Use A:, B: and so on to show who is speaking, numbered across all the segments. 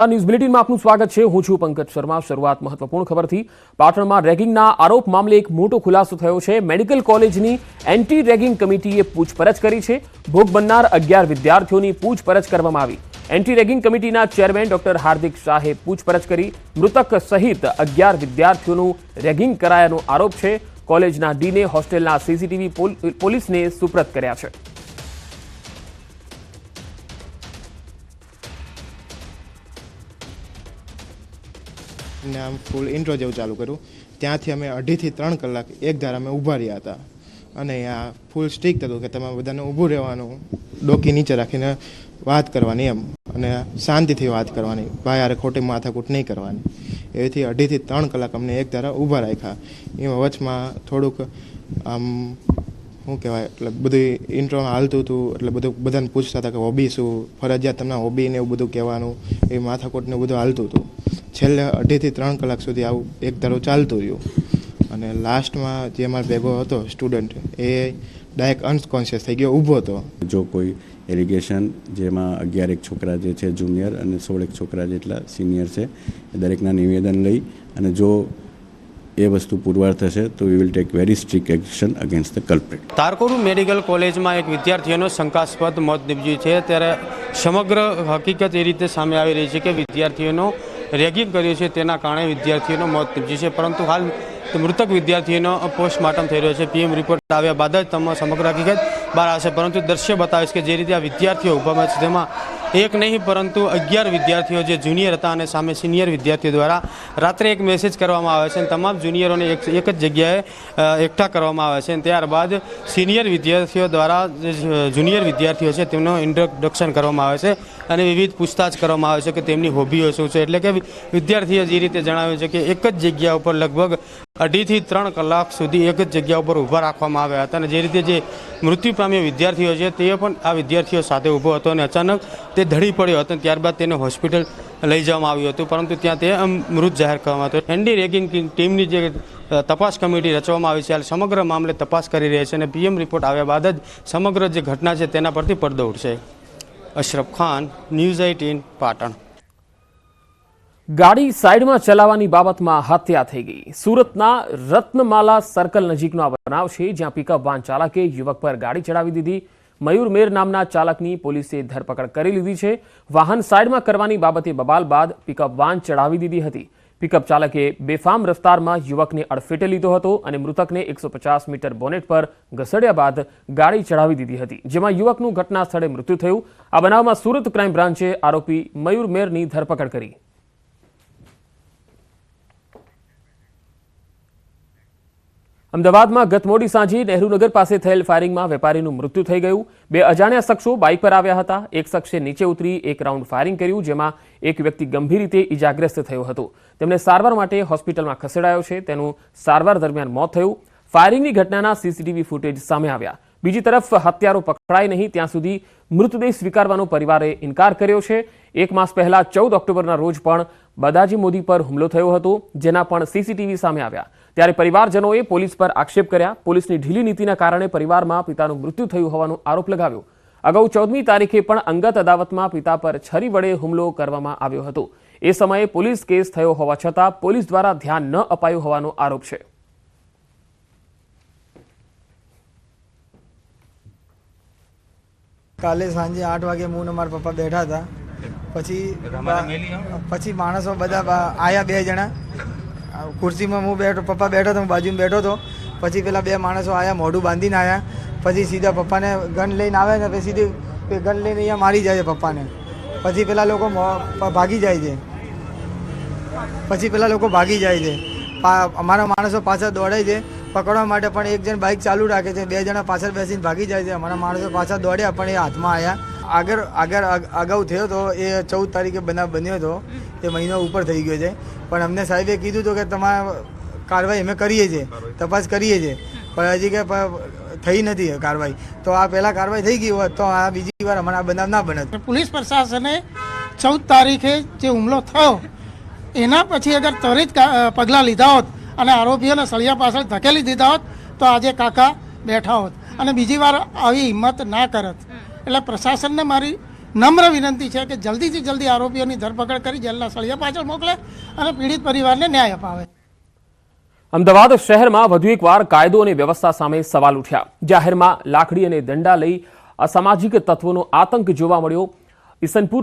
A: News બુલેટિનમાં આપનું સ્વાગત છે। હું છું પંકજ શર્મા। શરૂઆત મહત્વપૂર્ણ ખબરથી। પાટણમાં રેગિંગના આરોપ મામલે એક મોટો ખુલાસો થયો છે। મેડિકલ કોલેજની એન્ટી રેગિંગ કમિટીએ પૂછપરછ કરી છે। ભોગ બનનાર 11 વિદ્યાર્થીઓની પૂછપરછ કરવામાં આવી। એન્ટી રેગિંગ કમિટીના ચેરમેન ડોક્ટર હાર્દિક શાહે પૂછપરછ કરી। મૃતક સહિત 11 વિદ્યાર્થીઓનું રેગિંગ કરાયાનો આરોપ છે। કોલેજના ડીને હોસ્ટેલના સીસીટીવી પોલીસને સુપ્રત કર્યા છે।
B: આમ ફૂલ ઇન્ટ્રો જેવું ચાલુ કર્યું। ત્યાંથી અમે 2.5 થી 3 કલાક એક ધારા અમે ઊભા રહ્યા હતા અને આ ફૂલ સ્ટ્રિક્ટ હતું કે તમારે બધાને ઊભું રહેવાનું, ડોકી નીચે રાખીને વાત કરવાની એમ, અને શાંતિથી વાત કરવાની, ભાઈ યાર ખોટી માથાકૂટ નહીં કરવાની। એથી 2.5 થી 3 કલાક અમને એક ધારા ઊભા રાખ્યા। એમાં વચમાં થોડુંક આમ શું કહેવાય, એટલે બધું ઇન્ટ્રોમાં હાલતું હતું, એટલે બધું બધાને પૂછતા હતા કે હોબી શું, ફરજિયાત તમને હોબી ને એવું બધું કહેવાનું, એ માથાકૂટને બધું હાલતું હતું। છેલ્લે 2.5 થી 3 કલાક સુધી આવું એક ધારો ચાલતું રહ્યું અને લાસ્ટમાં જે અમારો ભેગો હતો સ્ટુડન્ટ એ ડાયરેક્ટ અનકોન્શિયસ થઈ ગયો, ઊભો હતો।
C: જો કોઈ એલિગેશન જેમાં 11 છોકરા જે છે જુનિયર અને 16 છોકરા જેટલા સિનિયર છે એ દરેકના નિવેદન લઈ અને જો એ વસ્તુ પુરવાર થશે તો we will take very strict action against the culprit.
D: તારકોર મેડિકલ કોલેજમાં એક વિદ્યાર્થીઓનો શંકાસ્પદ મોત નીપજ્યું છે, ત્યારે સમગ્ર હકીકત એ રીતે સામે આવી રહી છે કે વિદ્યાર્થીઓનો રેગિંગ કર્યું છે તેના કારણે વિદ્યાર્થીઓનો મોત નીપજ્યું છે, પરંતુ હાલ મૃતક વિદ્યાર્થીઓનો પોસ્ટમોર્ટમ થઈ રહ્યો છે। પીએમ રિપોર્ટ આવ્યા બાદ જ સમગ્ર હકીકત બહાર આવશે, પરંતુ દ્રશ્ય બતાવીશ કે જે રીતે આ વિદ્યાર્થીઓ ઊભા છે તેમાં એક નહીં પરંતુ 11 વિદ્યાર્થીઓ જે જુનિયર હતા અને સામે સિનિયર વિદ્યાર્થીઓ દ્વારા રાત્રે એક મેસેજ કરવામાં આવે છે અને તમામ જુનિયરોને એક જ જગ્યાએ એકઠા કરવામાં આવે છે અને ત્યારબાદ સિનિયર વિદ્યાર્થીઓ દ્વારા જે જુનિયર વિદ્યાર્થીઓ છે તેમનું ઇન્ટ્રોડક્શન કરવામાં આવે છે અને વિવિધ પૂછતાછ કરવામાં આવે છે કે તેમની હોબીઓ શું છે। એટલે કે વિદ્યાર્થીએ જે રીતે જણાવ્યું છે કે એક જ જગ્યા ઉપર લગભગ 2.5 થી 3 કલાક સુધી એક જ જગ્યા ઉપર ઊભા રાખવામાં આવ્યા હતા અને જે રીતે જે મૃત્યુ પામ્યા વિદ્યાર્થીઓ છે તે પણ આ વિદ્યાર્થીઓ સાથે ઊભો હતો અને અચાનક તે ઢળી પડ્યો હતો, ત્યારબાદ તેને હોસ્પિટલ લઈ જવામાં આવ્યું હતું, પરંતુ ત્યાં તે મૃત જાહેર કરવામાં હતો। એન્ટી રેગિંગ ટીમની જે તપાસ કમિટી રચવામાં આવી છે હાલ સમગ્ર મામલે તપાસ કરી રહી છે અને પીએમ રિપોર્ટ આવ્યા બાદ જ સમગ્ર જે ઘટના છે તેના પરથી પડદો ઉઠશે। અશરફ ખાન, ન્યૂઝ 18 પાટણ।
A: ગાડી સાઈડમાં ચલાવવાની બાબતમાં હત્યા થઈ ગઈ। સુરતના રત્નમાલા સર્કલ નજીકનો આ બનાવ છે, જ્યાં પિકઅપ વાન ચાલકે યુવક પર ગાડી ચડાવી દીધી। મયુર મેર નામના ચાલકની પોલીસે ધરપકડ કરી લીધી છે। વાહન સાઈડમાં કરવાની બાબતે બબાલ બાદ પિકઅપ વાન ચડાવી દીધી હતી। પિકઅપ ચાલકે બેફામ રફતારમાં યુવકને અડફેટે લીધો હતો અને મૃતકને 150 મીટર બોનેટ પર ઘસડ્યા બાદ ગાડી ચડાવી દીધી હતી, જેમાં યુવકનું ઘટના સ્થળે મૃત્યુ થયું। આ બનાવમાં સુરત ક્રાઇમ બ્રાન્ચે આરોપી મયુર મેરની ધરપકડ કરી। અમદાવાદમાં ગત મોડી સાંજે નહેરુનગર પાસે થયેલ ફાયરિંગમાં વેપારીનું મૃત્યુ થઈ ગયું। 2 અજાણ્યા શખ્સો બાઇક પર આવ્યા હતા। એક શખ્સે નીચે ઉતરી એક રાઉન્ડ ફાયરિંગ કર્યું, જેમાં એક વ્યક્તિ ગંભીર રીતે ઇજાગ્રસ્ત થયો હતો। તેમને સારવાર માટે હોસ્પિટલમાં ખસેડાયો છે। તેનું સારવાર દરમિયાન મોત થયું। ફાયરિંગની ઘટનાના સીસીટીવી ફૂટેજ સામે આવ્યા। બીજી તરફ હત્યારો પકડાય નહીં ત્યાં સુધી મૃતદેહ સ્વીકારવાનો પરિવારે ઇનકાર કર્યો છે। 1 માસ પહેલા 14 ઓક્ટોબરના રોજ પણ બદાજી મોદી પર હુમલો થયો હતો, જેના પણ સીસીટીવી સામે આવ્યા। ત્યારે પરિવારજનોએ પોલીસ પર આક્ષેપ કર્યા। પોલીસની ઢીલી નીતિના કારણે પરિવારમાં પિતાનું મૃત્યુ થયું હોવાનો આરોપ લગાવ્યો। અગાઉ 14મી તારીખે પણ અંગત અદાવતમાં પિતા પર છરી વડે હુમલો કરવામાં આવ્યો હતો। એ સમયે પોલીસ કેસ થયો હોવા છતાં પોલીસ દ્વારા ધ્યાન ન અપાયું હોવાનો આરોપ છે।
E: કાલે સાંજે 8 વાગે હું અને મારા પપ્પા બેઠા હતા, પછી માણસો બધા આયા, 2 જણા ખુરશીમાં હું બેઠો, પપ્પા બેઠો હતો, હું બાજુમાં બેઠો હતો। પછી પેલા 2 માણસો આવ્યા, મોઢું બાંધીને આવ્યા, પછી સીધા પપ્પાને ગન લઈને આવે ને પછી સીધી ગન લઈને અહીંયા મારી જાય છે પપ્પાને। પછી પેલા લોકો ભાગી જાય છે, અમારા માણસો પાછળ દોડે છે પકડવા માટે, પણ એક જણ બાઇક ચાલુ રાખે છે, 2 જણા પાછળ બેસીને ભાગી જાય છે। અમારા માણસો પાછળ દોડ્યા પણ એ હાથમાં આવ્યા। અગાઉ થયો હતો, એ 14 તારીખે બનાવ બન્યો હતો, એ મહિનો ઉપર થઈ ગયો છે, પણ અમને સાહેબે કીધું હતું કે તમારા કાર્યવાહી અમે કરીએ છીએ, તપાસ કરીએ છીએ, પણ હજી કે થઈ નથી કાર્યવાહી। તો આ પહેલાં કાર્યવાહી થઈ ગઈ હોત તો આ બીજી વાર અમારા બનાવ ના બનત।
F: પોલીસ પ્રશાસને 14 તારીખે જે હુમલો થયો એના પછી અગર ત્વરિત પગલાં લીધા હોત અને આરોપીઓને સળિયા પાછળ ધકેલી દીધા હોત તો આજે કાકા બેઠા હોત અને બીજી વાર આવી હિંમત ના કરત। એટલે પ્રશાસનને મારી નમ્ર વિનંતી છે કે જલ્દીથી જલ્દી આરોપીઓની ધરપકડ કરી જેલના સળિયા પાછળ મોકલે અને પીડિત પરિવારને ન્યાય અપાવે.
A: અમદાવાદ શહેરમાં વધુ એકવાર કાયદો અને વ્યવસ્થા સામે સવાલ ઉઠ્યા. જાહેરમાં લાકડી અને દંડા લઈ અસામાજિક તત્વોનો આતંક જોવા મળ્યો. ઈસનપુર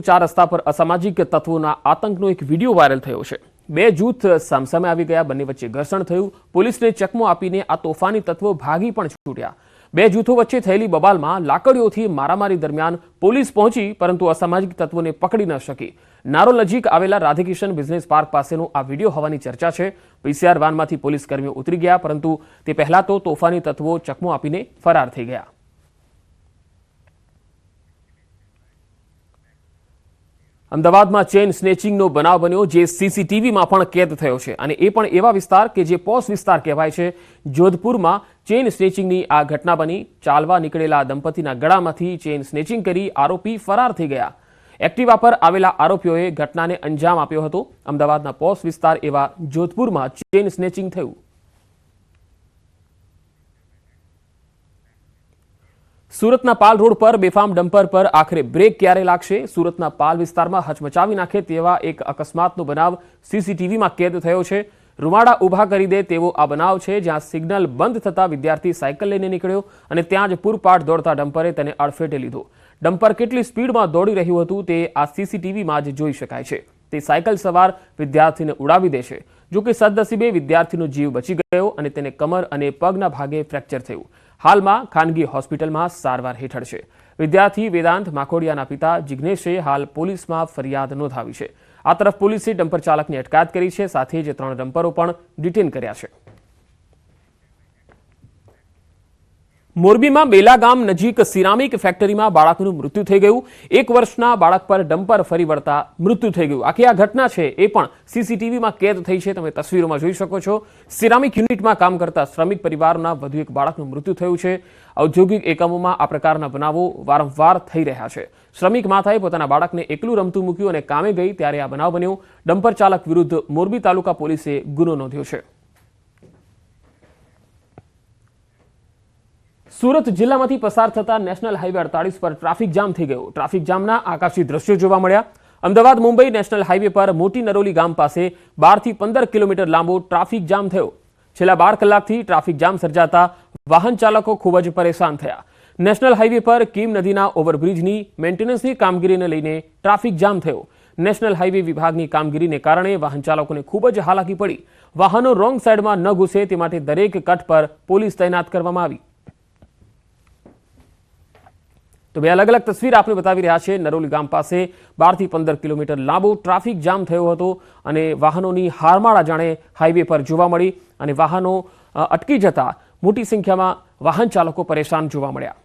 A: 4 રસ્તા પર અસામાજિક તત્વોના આતંકનો એક વિડીયો વાયરલ થયો છે. બે જૂથ સામસામે આવી ગયા, બંને વચ્ચે ઘર્ષણ થયું. પોલીસને ચકમો આપીને આ તોફાની તત્વો ભાગી પણ છૂટ્યા. બે જૂથો વચ્ચે થયેલી બબાલમાં લાકડીઓથી મારામારી દરમિયાન પોલીસ પહોંચી, પરંતુ અસામાજિક તત્વોને પકડી ન શકી. નારોલ નજીક આવેલા રાધેકિશન બિઝનેસ પાર્ક પાસેનો આ વિડીયો હોવાની ચર્ચા છે. પીસીઆર વાનમાંથી પોલીસ કર્મીઓ ઉતરી ગયા, પરંતુ તે પહેલા તો તોફાની તત્વો ચકમો આપીને ફરાર થઈ ગયા. અમદાવાદમાં ચેઇન સ્નેચિંગનો બનાવ બન્યો, જે સીસીટીવીમાં પણ કેદ થયો છે, અને એ પણ એવા વિસ્તાર કે જે પોશ વિસ્તાર કહેવાય છે. જોધપુરમાં ચેઇન સ્નેચિંગની આ ઘટના બની. ચાલવા નીકળેલા દંપતીના ગળામાંથી ચેઇન સ્નેચિંગ કરી આરોપી ફરાર થઈ ગયા. એક્ટિવા પર આવેલા આરોપીઓએ ઘટનાને અંજામ આપ્યો હતો. અમદાવાદના પોશ વિસ્તાર એવા જોધપુરમાં ચેઇન સ્નેચિંગ થયું. સુરતના પાલ રોડ પર બેફામ ડમ્પર પર આખરે બ્રેક ક્યારે લાગશે? સુરતના પાલ વિસ્તારમાં હચમચાવી નાખે તેવા એક અકસ્માતનો બનાવ સીસીટીવીમાં કેદ થયો છે. રૂવાડા ઊભા કરી દે તેવો આ બનાવ છે, જ્યાં સિગ્નલ બંધ થતા વિદ્યાર્થી સાયકલ લઈને નીકળ્યો અને ત્યાં જ પૂરપાટ દોડતા ડમ્પરે તેને અડફેટે લીધો. ડમ્પર કેટલી સ્પીડમાં દોડી રહ્યું હતું તે આ સીસીટીવીમાં જ જોઈ શકાય છે. તે સાયકલ સવાર વિદ્યાર્થીને ઉડાવી દે છે. જો કે સદનસીબે વિદ્યાર્થીનો જીવ બચી ગયો અને તેને કમર અને પગના ભાગે ફ્રેક્ચર થયું. હાલમાં ખાનગી હોસ્પિટલમાં સારવાર હેઠળ છે. વિદ્યાર્થી વેદાંત માકોડિયાના પિતા જિગ્નેશે હાલ પોલીસમાં ફરિયાદ નોંધાવી છે. આ તરફ પોલીસે ડમ્પર ચાલકની અટકાયત કરી છે, સાથે જ 3 ડમ્પરો પણ ડિટેન કર્યા છે. મોરબીમાં બેલા ગામ નજીક સિરામિક ફેક્ટરીમાં બાળકનું મૃત્યુ થઈ ગયું. 1 વર્ષના બાળક પર ડમ્પર ફરી વળતા મૃત્યુ થઈ ગયું. આખી આ ઘટના છે એ પણ સીસીટીવીમાં કેદ થઈ છે. તમે તસવીરોમાં જોઈ શકો છો. સિરામિક યુનિટમાં કામ કરતા શ્રમિક પરિવારના વધુ એક બાળકનું મૃત્યુ થયું છે. ઔદ્યોગિક એકમોમાં આ પ્રકારના બનાવો વારંવાર થઈ રહ્યા છે. શ્રમિક માતાએ પોતાના બાળકને એકલું રમતું મૂક્યું અને કામે ગઈ ત્યારે આ બનાવ બન્યો. ડમ્પર ચાલક વિરુદ્ધ મોરબી તાલુકા પોલીસે ગુનો નોંધ્યો છે. સુરત જિલ્લામાંથી પસાર થતા નેશનલ હાઈવે 48 પર ટ્રાફિક જામ થઈ ગયો. ટ્રાફિક જામના આકાશી દ્રશ્યો જોવા મળ્યા. અમદાવાદ મુંબઈ નેશનલ હાઈવે પર મોટી નરોલી ગામ પાસે 12 થી 15 કિલોમીટર લાંબો ટ્રાફિક જામ થયો. છેલ્લા 12 કલાકથી ટ્રાફિક જામ સર્જાતા વાહન ચાલકો ખૂબ જ પરેશાન થયા. નેશનલ હાઈવે પર કીમ નદીના ઓવરબ્રિજની મેન્ટેનન્સની કામગીરીને લઈને ટ્રાફિક જામ થયો. નેશનલ હાઈવે વિભાગની કામગીરીને કારણે વાહન ચાલકોને ખૂબ જ હાલાકી પડી. વાહનો રોંગ સાઈડમાં ન ઘૂસે તે માટે દરેક કટ પર પોલીસ તૈનાત કરવામાં આવી. તો બે અલગ અલગ તસવીર આપણે બતાવી રહ્યા છે. નરોલી ગામ પાસે 12 થી 15 કિલોમીટર લાંબો ટ્રાફિક જામ થયો હતો અને વાહનોની હારમાળા જાણે હાઈવે પર જોવા મળી અને વાહનો અટકી જતા મોટી સંખ્યામાં વાહન ચાલકો પરેશાન જોવા મળ્યા.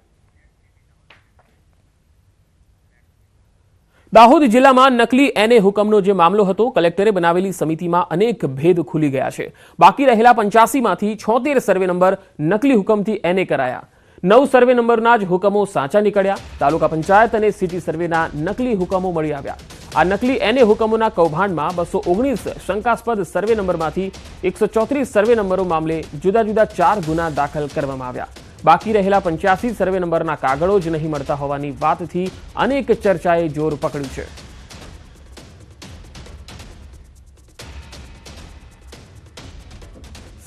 A: દાહોદ જિલ્લામાં નકલી NA હુકમનો જે મામલો હતો, કલેક્ટરે બનાવેલી સમિતિમાં અનેક ભેદ ખુલી ગયા છે. બાકી રહેલા 85 માંથી 76 સર્વે નંબર નકલી હુકમથી NA કરાયા. 9 સર્વે નંબરના જ હુકમો સાચા નીકળ્યા. તાલુકા પંચાયત અને સિટી સર્વેના નકલી હુકમો મળી આવ્યા. આ નકલી NA હુકમોના કૌભાંડમાં 219 શંકાસ્પદ સર્વે નંબરમાંથી 134 સર્વે નંબરો મામલે જુદા જુદા 4 ગુના દાખલ કરવામાં આવ્યા. બાકી રહેલા 85 સર્વે નંબરના કાગળો જ નહીં મળતા હોવાની વાતથી અનેક ચર્ચાએ જોર પકડ્યું છે.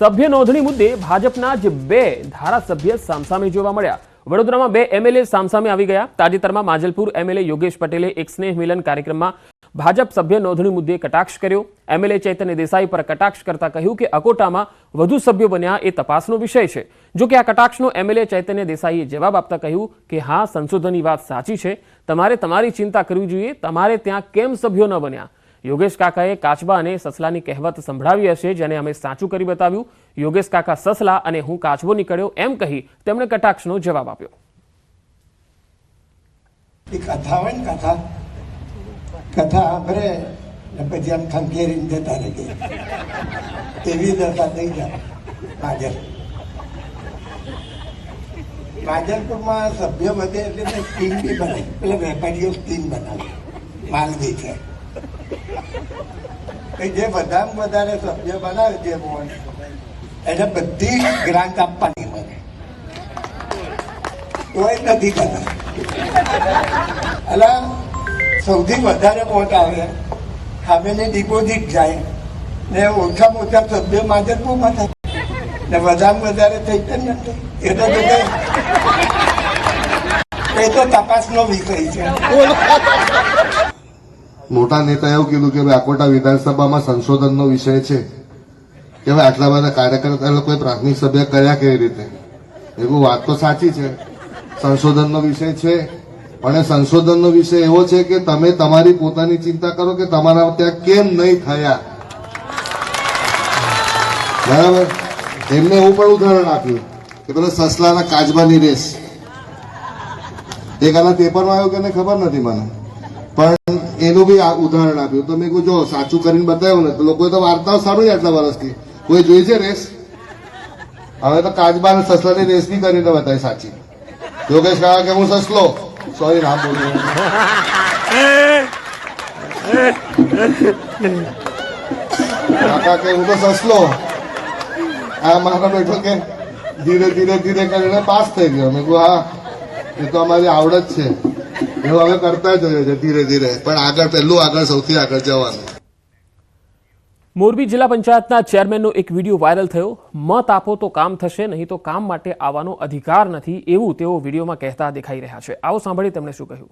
A: સભ્ય નોંધણી મુદ્દે ભાજપના જ 2 ધારાસભ્ય સામસામે જોવા મળ્યા. વડોદરામાં 2 MLA સામસામે આવી ગયા. તાજેતરમાં માજલપુર MLA યોગેશ પટેલે એક સ્નેહ મિલન કાર્યક્રમમાં ભાજપ સભ્ય નોંધણી મુદ્દે કટાક્ષ કર્યો. MLA ચૈતન્ય દેસાઈ પર કટાક્ષ કરતા કહ્યું કે અકોટામાં વધુ સભ્યો બન્યા એ તપાસનો વિષય છે. જો કે આ કટાક્ષનો MLA ચૈતન્ય દેસાઈએ જવાબ આપતા કહ્યું કે હા, સંશોધનની વાત સાચી છે. તમારે તમારી ચિંતા કરવી જોઈએ. તમારે ત્યાં કેમ સભ્યો ન બન્યા? યોગેશ કાકાએ કાચબા અને સસલાની કહેવત સંભળાવી હશે, જેને અમે સાચું કરી બતાવ્યું. યોગેશ કાકા સસલા અને હું કાચબો નીકળ્યો એમ કહી તેમણે કટાક્ષનો જવાબ આપ્યો.
G: કથા સાંભળે ને પછી આમ ખંખેરીને જતા રહે એવી દશા થઈ જાય. માજલપુરમાં સભ્ય વધે એટલે સ્કીમ બી બનાવી, એટલે વેપારીઓ સ્કીમ બનાવે, માલ વેચે. જે વધારે વધારે સભ્ય બનાવે જે બોર્ડ એને બધી ગ્રાન્ટ આપવાની મને તોય નથી કરતા. એટલે સૌથી વધારે વોટ આવે સામેની ડિપોઝિટ જાય ને ઓછામાં ઓછા સભ્ય માધરપુરમાં થાય ને વધારે થઈ જાય ને એ તો તપાસનો વિષય છે.
H: મોટા નેતા એવું કીધું કે આકોટા વિધાનસભામાં સંશોધનનો વિષય છે કે હવે આટલા બધા કાર્યકર્તા લોકોએ પ્રાથમિક સભ્ય કર્યા કેવી રીતે. એવું વાત તો સાચી છે, સંશોધનનો વિષય છે, પણ એ સંશોધનનો વિષય એવો છે કે તમે તમારી પોતાની ચિંતા કરો કે તમારા ત્યાં કેમ નહીં થયા. બરાબર. એમને એવું પણ ઉદાહરણ આપ્યું કે પેલા સસલાના કાચબાની રેસ એક આના પેપરમાં આવ્યું કે નહીં ખબર નથી મને, પણ એનું બી આ ઉદાહરણ આપ્યું. તો મેં કહ્યું જો સાચું કરીને બતાવ્યું ને તો લોકોએ તો વાર્તાઓ સારું આટલા વર્ષથી કોઈ જોઈ છે રેસ? હવે તો કાચબા અને સસલાની રેસ બી કરીને બતાવી સાચી. યોગેશ કાકા કે હું સસલો, સોરી નામ બોલ્યું, કાકા કે હું તો સસલો, આ મારા બેઠો કે ધીરે ધીરે ધીરે કરીને પાસ થઈ ગયો. મેં કહ્યું હા એ તો અમારી આવડત છે, એવું હવે કરતા જ હોય છે ધીરે ધીરે, પણ આગળ પહેલું આગળ સૌથી આગળ જવાનું.
A: મોરબી જિલ્લા પંચાયતના ચેરમેનનો એક વિડીયો વાયરલ થયો. મત આપો તો કામ થશે, નહીં તો કામ માટે આવવાનો અધિકાર નથી, એવું તેઓ વિડીયોમાં કહેતા દેખાઈ રહ્યા છે. આવો સાંભળીએ તેમણે શું કહ્યું.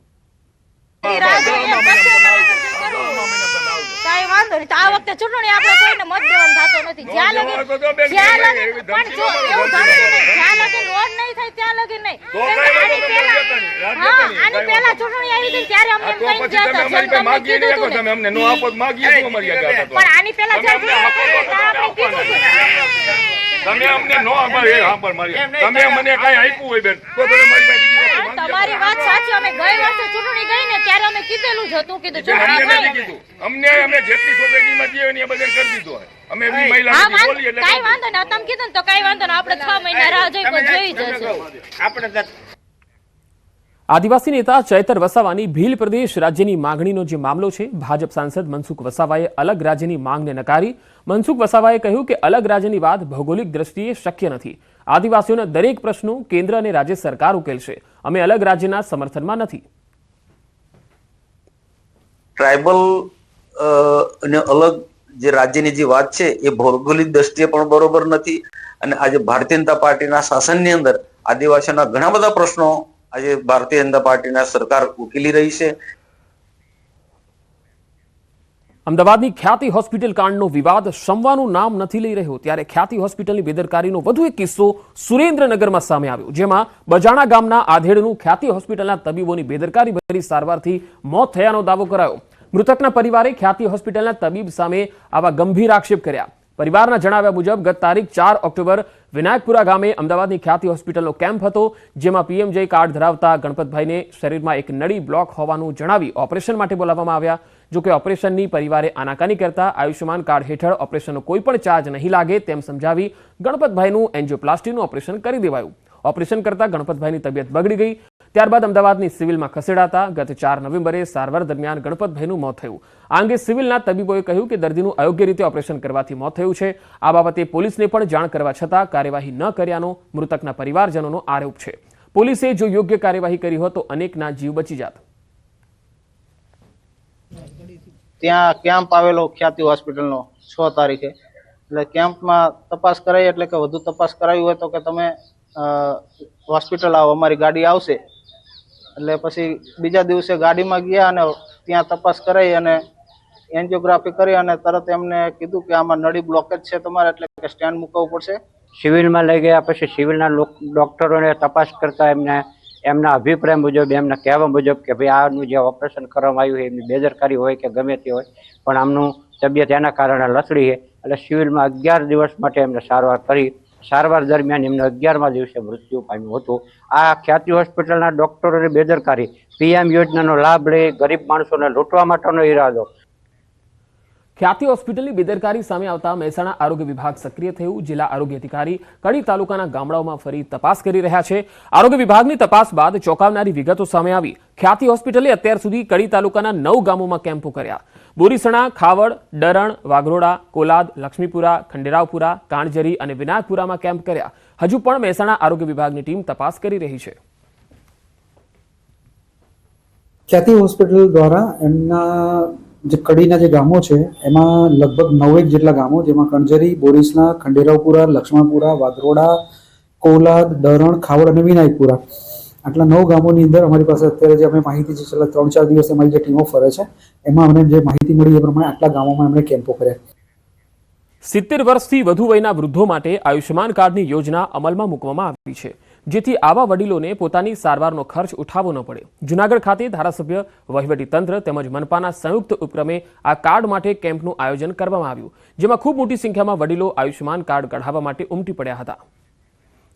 I: કાંઈ વાંધો નહીં. આ વખતે ચૂંટણી આપણે કોઈને મત દેવાનું થતો નથી. જ્યાં લગી પણ જો એવું થતું નહીં, જ્યાં લગી રોડ નહીં થાય ત્યાં લગી નહીં. આની પહેલા ચૂંટણી આવી હતી ત્યારે અમને એમ કઈ જતા જનતાને કીધું હતું ને.
J: અમને નો આપો માગીએ તો અમારી આગળ
I: પણ આની પહેલા જ્યારે આપણે કીધું હતું
J: તમે અમને નો અમારે હાંભળ મારી તમે મને કઈ આપ્યું હોય બેન તો તમે મારી પાસે બીજી વસ્તુ માંગજો.
I: તમારી વાત સાચી. અમે ગઈ વર્ષે ચૂંટણી ગઈ ને ત્યારે અમે કીધેલું જ હતું, કીધું ચૂંટણી
J: અમને નથી
I: ગઈ
J: કીધું. અમને જેટલી સોસાયટીમાં જઈએ ને એ બધે કરી દીધું હોય. અમે એવી મહિલા બોલી એટલે
I: કાંઈ વાંધો નહીં. તમે કીધું ને તો કાંઈ વાંધો નહીં. આપણે 6 મહિના રાહ જોઈ પણ જોઈ જશે.
J: આપણે
A: આદિવાસી નેતા ચૈતર વસાવાની ભીલ પ્રદેશ રાજ્યની માંગણીનો જે મામલો છે, ભાજપ સાંસદ મનસુખ વસાવાએ અલગ રાજ્યની માંગને નકારી. મનસુખ વસાવાએ કહ્યું કે અલગ રાજ્યની વાત ભૌગોલિક દ્રષ્ટિએ શક્ય નથી. આદિવાસીઓના દરેક પ્રશ્નો કેન્દ્ર અને રાજ્ય સરકાર ઉકેલશે. અમે અલગ રાજ્યના સમર્થનમાં નથી.
K: ટ્રાઇબલ અને અલગ જે રાજ્યની જે વાત છે એ ભૌગોલિક દ્રષ્ટિએ પણ બરોબર નથી. અને આજે ભારતીય જનતા પાર્ટીના શાસનની અંદર આદિવાસીઓના ઘણા બધા પ્રશ્નો આજે ભારતીય જનતા પાર્ટીના સરકાર ઉકેલી રહી છે.
A: અમદાવાદની ખ્યાતિ હોસ્પિટલ કાંડનો વિવાદ શમવાનું નામ નથી લઈ રહ્યો, ત્યારે ખ્યાતિ હોસ્પિટલની બેદરકારીનો વધુ એક કિસ્સો સુરેન્દ્રનગરમાં સામે આવ્યો, જેમાં બજાણા ગામના આધેડનું ખ્યાતિ હોસ્પિટલના તબીબોની બેદરકારી ભરી સારવારથી મોત થયાનો દાવો કરાયો. મૃતકના પરિવારે ખ્યાતિ હોસ્પિટલના તબીબ સામે આવા ગંભીર આક્ષેપ કર્યા. પરિવારના જણાવ્યા મુજબ ગત તારીખ 4 ઓક્ટોબર વિનાયકપુરા ગામે અમદાવાદની ખ્યાતિ હોસ્પિટલનો કેમ્પ હતો, જેમાં પીએમજે કાર્ડ ધરાવતા ગણપતભાઈને શરીરમાં એક નળી બ્લોક હોવાનું જણાવી ઓપરેશન માટે બોલાવવામાં આવ્યા. જોકે ઓપરેશનની પરિવારે આનાકાની કરતા આયુષ્યમાન કાર્ડ હેઠળ ઓપરેશનનો કોઈ પણ ચાર્જ નહીં લાગે તેમ સમજાવી ગણપતભાઈનું એન્જિયોપ્લાસ્ટીનું ઓપરેશન કરી દેવાયું. ઓપરેશન કરતા ગણપતભાઈની તબિયત બગડી ગઈ. ત્યારબાદ અમદાવાદની સિવિલમાં ખસેડાતા ગત 4 નવેમ્બરે સારવાર દરમિયાન ગણપતભાઈનું મોત થયું. આ અંગે સિવિલના તબીબોએ કહ્યું કે દર્દીનું અયોગ્ય રીતે ઓપરેશન કરવાથી મોત થયું છે. આ બાબતે પોલીસને પણ જાણ કરવા છતાં કાર્યવાહી ન કર્યાનો મૃતકના પરિવારજનોનો આરોપ છે. પોલીસે જો યોગ્ય કાર્યવાહી કરી હોત તો અનેકના જીવ બચી જાત.
E: ત્યાં કેમ્પ આવેલો ખ્યાતિ હોસ્પિટલનો 6 તારીખે, એટલે કેમ્પમાં તપાસ કરાઈ, એટલે કે વધુ તપાસ કરાવી હોય તો કે તમે હોસ્પિટલ આવો, અમારી ગાડી આવશે. એટલે પછી બીજા દિવસે ગાડીમાં ગયા અને ત્યાં તપાસ કરાઈ અને એન્જિયોગ્રાફી કરી અને તરત એમને કીધું કે આમાં નળી બ્લોકેજ છે તમારે, એટલે કે સ્ટેન્ડ મૂકવું પડશે.
L: સિવિલમાં લઈ ગયા પછી સિવિલના ડોક્ટરોને તપાસ કરતા એમના અભિપ્રાય મુજબ, એમના કહેવા મુજબ કે ભાઈ આનું જે ઓપરેશન કરવામાં આવ્યું છે એમની બેદરકારી હોય કે ગમે તે હોય, પણ આમનું તબિયત એના કારણે લથડી છે. એટલે સિવિલમાં 11 દિવસ માટે એમને સારવાર કરી. સારવાર દરમિયાન એમને 11મા દિવસે મૃત્યુ પામ્યું હતું. આ ખ્યાતિ હોસ્પિટલના ડોક્ટરોની બેદરકારી, પીએમ યોજનાનો લાભ લઈ ગરીબ માણસોને લૂંટવા માટેનો ઈરાદો.
A: ખ્યાતિ હોસ્પિટલની બેદરકારી સામે આવતા મહેસાણા આરોગ્ય વિભાગ સક્રિય થયું. જિલ્લા આરોગ્ય અધિકારી કડી તાલુકાના ગામડાઓમાં ફરી તપાસ કરી રહ્યા છે. આરોગ્ય વિભાગની તપાસ બાદ ચોંકાવનારી વિગતો સામે આવી. ખ્યાતિ હોસ્પિટલે અત્યાર સુધી કડી તાલુકાના 9 ગામોમાં કેમ્પો કર્યા. બોરીસણા, ખાવડ, ડરણ, વાઘરોડા, કોલાદ, લક્ષ્મીપુરા, ખંડેરાવપુરા, કાણજરી અને વિનાયકપુરામાં કેમ્પ કર્યા. હજુ પણ મહેસાણા આરોગ્ય વિભાગની ટીમ તપાસ કરી રહી છે.
M: ખ્યાતિ હોસ્પિટલ દ્વારા એમના જે કડીના જે ગામો છે એમાં લગભગ 9 જેટલા ગામો, જેમાં કણજરી, બોરીસના, ખંડેરાવપુરા, લક્ષ્મણપુરા, વાગરોડા, કોલાદ, દરણ, ખાવડ અને વિનાયકપુરા, આટલા 9 ગામોની અંદર અમારી પાસે અત્યારે જે અમે માહિતી છે છેલ્લા 3-4 દિવસ અમારી જે ટીમો ફરે છે એમાં અમને જે માહિતી મળી એ પ્રમાણે આટલા ગામોમાં અમને કેમ્પો કર્યા.
A: 70 વર્ષથી વધુ વયના વૃદ્ધો માટે આયુષ્યમાન કાર્ડની યોજના અમલમાં મૂકવામાં આવી છે, જેથી આવા વડીલોને પોતાની સારવારનો ખર્ચ ઉઠાવવો ન પડે. જૂનાગઢ ખાતે ધારાસભ્ય, વહીવટીતંત્ર તેમજ મનપાના સંયુક્ત ઉપક્રમે આ કાર્ડ માટે કેમ્પનું આયોજન કરવામાં આવ્યું, જેમાં ખૂબ મોટી સંખ્યામાં વડીલો આયુષ્યમાન કાર્ડ કઢાવવા માટે ઉમટી પડ્યા હતા.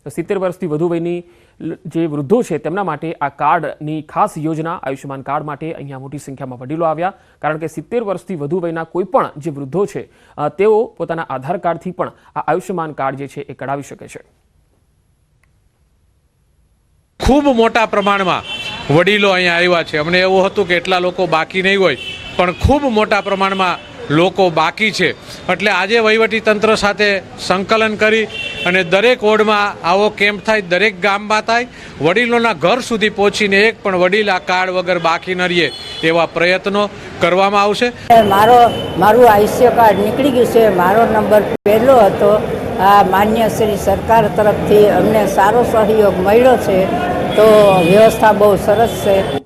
A: 70 વર્ષથી વધુ વયની જે વૃદ્ધો છે તેમના માટે આ કાર્ડની ખાસ યોજના આયુષ્યમાન કાર્ડ માટે અહીંયા મોટી સંખ્યામાં વડીલો આવ્યા, કારણ કે 70 વર્ષથી વધુ વયના કોઈ પણ જે વૃદ્ધો છે તેઓ પોતાના આધાર કાર્ડથી પણ આ આયુષ્યમાન કાર્ડ જે છે એ કઢાવી શકે છે.
N: ખૂબ મોટા પ્રમાણમાં વડીલો અહીંયા આવ્યા છે. અમને એવું હતું કે એટલા લોકો બાકી નહીં હોય, પણ ખૂબ મોટા પ્રમાણમાં લોકો બાકી છે. એટલે આજે વહીવટીતંત્ર સાથે સંકલન કરી અને દરેક વોર્ડમાં આવો કેમ્પ થાય, દરેક ગામમાં થાય, વડીલોના ઘર સુધી પહોંચીને એક પણ વડીલ આ કાર્ડ વગર બાકી ન રહે એવા પ્રયત્નો કરવામાં આવશે.
O: મારું આયુષ્ય કાર્ડ નીકળી ગયું છે. મારો નંબર પહેલો હતો. આ માન્ય શ્રી સરકાર તરફથી અમને સારો સહયોગ મળ્યો છે, તો વ્યવસ્થા બહુ સરસ છે.